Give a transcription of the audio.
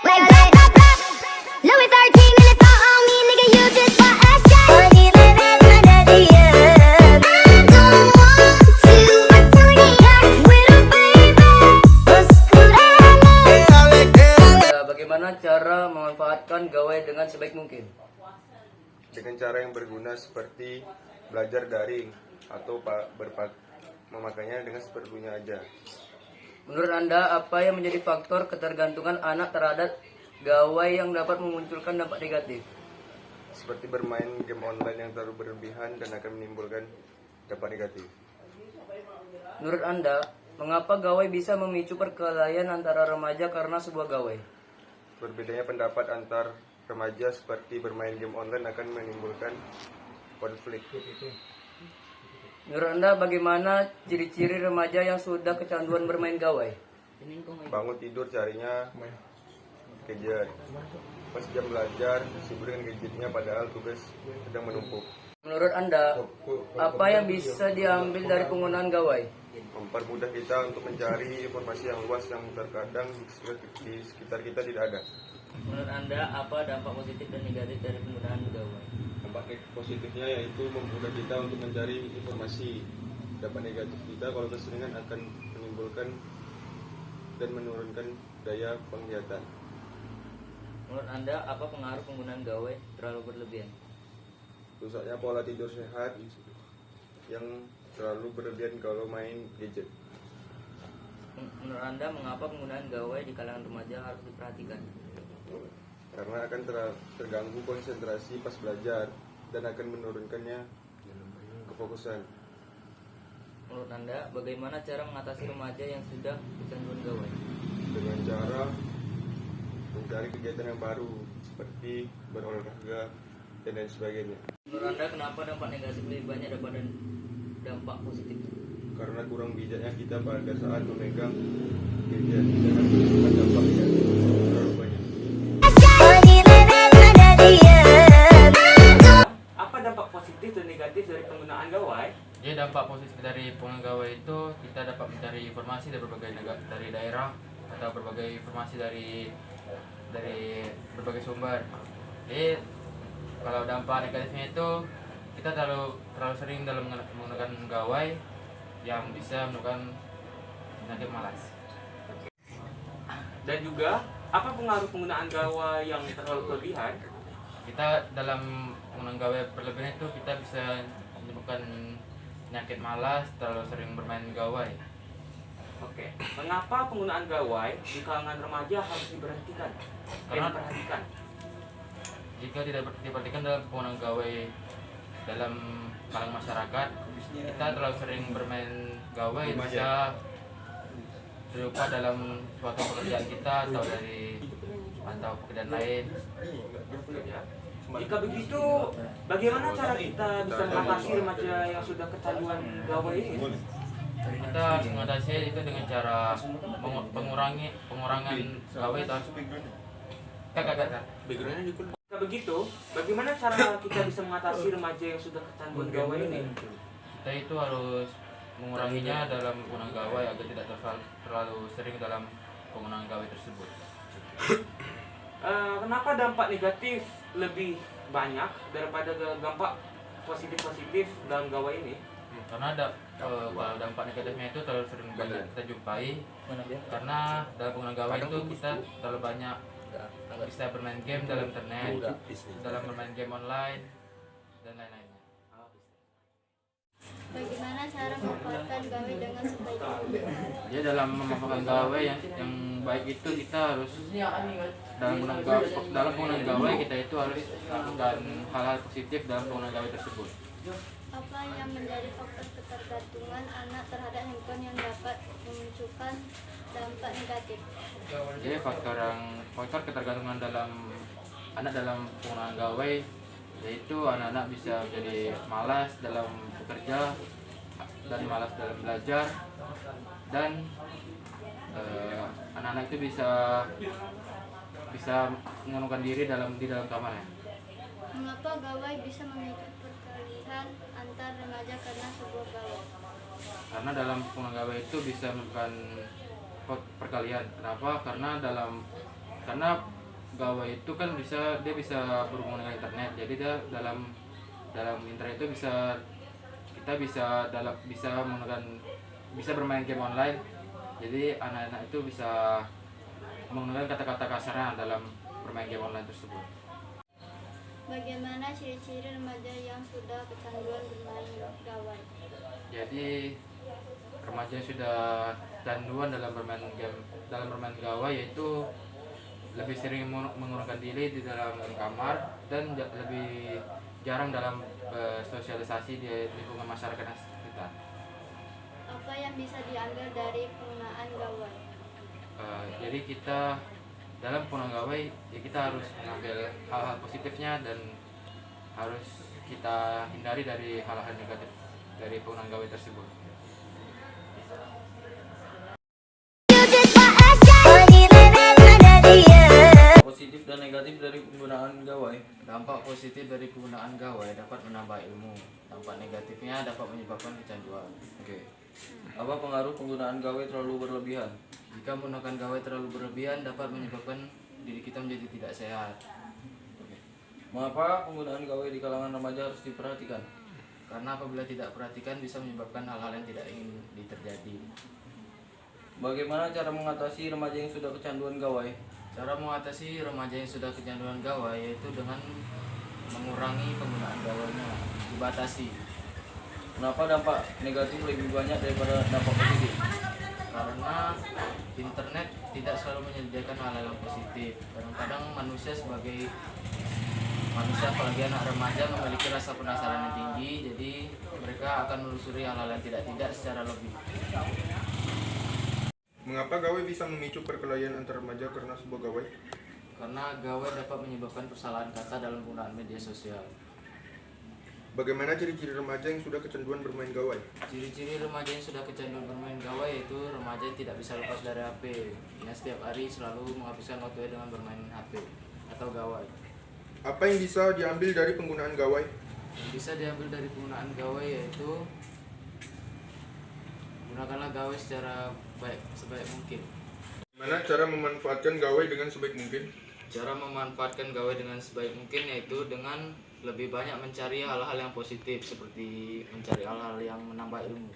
Like blah, blah, blah. Louis 13 and it's all on me, nigga, you just bought a shot. Money living under the I don't want to with a baby. Bagaimana cara memanfaatkan gawai dengan sebaik mungkin? Dengan cara yang berguna seperti belajar daring atau memakainya dengan seperlunya aja. Menurut Anda, apa yang menjadi faktor ketergantungan anak terhadap gawai yang dapat memunculkan dampak negatif? Seperti bermain game online yang terlalu berlebihan dan akan menimbulkan dampak negatif. Menurut Anda, mengapa gawai bisa memicu perkelahian antara remaja karena sebuah gawai? Berbedanya pendapat antar remaja seperti bermain game online akan menimbulkan konflik. Menurut Anda, bagaimana ciri-ciri remaja yang sudah kecanduan bermain gawai? Bangun tidur carinya gadget. Pas jam belajar sibuk dengan gadgetnya padahal tugas sedang menumpuk. Menurut Anda, apa yang bisa diambil dari penggunaan gawai? Mempermudah kita untuk mencari informasi yang luas yang terkadang di sekitar kita tidak ada. Menurut Anda, apa dampak positif dan negatif dari penggunaan gawai? Dampak positifnya yaitu memudahkan kita untuk mencari informasi. Dampak negatif kita kalau keseringan akan menimbulkan dan menurunkan daya penglihatan. Menurut Anda, apa pengaruh penggunaan gawai terlalu berlebihan? Rusaknya pola tidur sehat yang terlalu berlebihan kalau main gadget. Menurut Anda, mengapa penggunaan gawai di kalangan remaja harus diperhatikan? Karena akan terganggu konsentrasi pas belajar dan akan menurunkannya kefokusan. Menurut Anda, bagaimana cara mengatasi remaja yang sudah kecanduan gawai? Dengan cara mencari kegiatan yang baru seperti berolahraga dan lain sebagainya. Menurut Anda, kenapa dampak negatif lebih banyak daripada dampak positif? Karena kurang bijaknya kita pada saat memegang gadget dan menimbulkan dampak negatif terlalu banyak. Apa dampak positif dan negatif dari penggunaan gawai? Jadi dampak positif dari penggunaan gawai itu kita dapat mencari informasi dari berbagai negara, dari daerah atau berbagai informasi dari berbagai sumber. Jadi kalau dampak negatifnya itu kita terlalu sering dalam menggunakan gawai yang bisa menyebabkan penyakit malas. Dan juga apa pengaruh penggunaan gawai yang terlalu berlebihan? Kita dalam penggunaan gawai berlebihan itu kita bisa menyebabkan penyakit malas, terlalu sering bermain gawai. Oke, mengapa penggunaan gawai di kalangan remaja harus diberhentikan? Karena diperhatikan. Jika tidak diperhatikan dalam penggunaan gawai dalam kalangan masyarakat, kita terlalu sering bermain gawai bisa terlupa dalam suatu pekerjaan kita atau pekerjaan lain. Ya. Jika begitu, bagaimana cara kita bisa mengatasi remaja yang sudah kecanduan gawai ini? Kita harus mengatasi itu dengan cara pengurangan gawai atau Jika begitu, bagaimana cara kita bisa mengatasi remaja yang sudah kecanduan gawai ini? kita itu harus menguranginya dalam penggunaan gawai agar tidak terlalu sering dalam penggunaan gawai tersebut. Kenapa dampak negatif lebih banyak daripada dampak positif dalam gawai ini? Karena kalau dampak negatifnya itu terlalu sering banyak kita jumpai, karena dalam penggunaan gawai itu kita terlalu banyak bisa bermain game dalam internet, dalam bermain game online dan lain-lainnya. Bagaimana cara memanfaatkan gawai dengan sebaik mungkin? Jadi dalam memanfaatkan gawai yang baik itu kita harus dalam penggunaan gawai kita itu harus melakukan hal-hal positif dalam penggunaan gawai tersebut. Apa yang menjadi faktor ketergantungan anak terhadap handphone yang dapat memunculkan dampak negatif? Jadi faktor ketergantungan anak dalam penggunaan gawai yaitu anak-anak bisa menjadi malas dalam bekerja dan malas dalam belajar, dan anak-anak itu bisa mengurungkan diri di dalam kamarnya. Mengapa gawai bisa memicu perkelahian antar remaja karena sebuah gawai? Karena dalam penggunaan gawai itu bisa menyebabkan perkalian. Kenapa? Karena dalam karena gawai itu kan dia bisa berhubungan dengan internet, jadi dia dalam internet itu kita bisa bisa bermain game online, jadi anak-anak itu bisa menggunakan kata-kata kasar dalam bermain game online tersebut. Bagaimana ciri-ciri remaja yang sudah kecanduan bermain gawai? Jadi remaja yang sudah kecanduan dalam bermain gawai yaitu lebih sering mengurungkan diri di dalam kamar dan lebih jarang dalam sosialisasi di lingkungan masyarakat sekitar. Apa yang bisa diambil dari penggunaan gawai? Jadi kita dalam penggunaan gawai ya kita harus mengambil hal-hal positifnya dan harus kita hindari dari hal-hal negatif dari penggunaan gawai tersebut. Positif dan negatif dari penggunaan gawai. Dampak positif dari penggunaan gawai dapat menambah ilmu. Dampak negatifnya dapat menyebabkan kecanduan. Oke. Apa pengaruh penggunaan gawai terlalu berlebihan? Jika menggunakan gawai terlalu berlebihan dapat menyebabkan diri kita menjadi tidak sehat. Mengapa penggunaan gawai di kalangan remaja harus diperhatikan? Karena apabila tidak perhatikan bisa menyebabkan hal-hal yang tidak ingin terjadi. Bagaimana cara mengatasi remaja yang sudah kecanduan gawai? Cara mengatasi remaja yang sudah kecanduan gawai yaitu dengan mengurangi penggunaan gawainya, dibatasi. Kenapa dampak negatif lebih banyak daripada dampak positif? Karena internet tidak selalu menyediakan hal-hal yang positif. Kadang-kadang manusia sebagai manusia, apalagi anak remaja, memiliki rasa penasaran yang tinggi, jadi mereka akan menelusuri hal-hal yang tidak secara lebih. Mengapa gawai bisa memicu perkelahian antar remaja karena sebuah gawai? Karena gawai dapat menyebabkan persalahan kata dalam penggunaan media sosial. Bagaimana ciri-ciri remaja yang sudah kecanduan bermain gawai? Ciri-ciri remaja yang sudah kecanduan bermain gawai yaitu remaja yang tidak bisa lepas dari HP. Ia setiap hari selalu menghabiskan waktunya dengan bermain HP atau gawai. Apa yang bisa diambil dari penggunaan gawai? Yang bisa diambil dari penggunaan gawai yaitu gunakanlah gawai secara sebaik mungkin. Bagaimana cara memanfaatkan gawai dengan sebaik mungkin? Cara memanfaatkan gawai dengan sebaik mungkin yaitu dengan lebih banyak mencari hal-hal yang positif seperti mencari hal-hal yang menambah ilmu.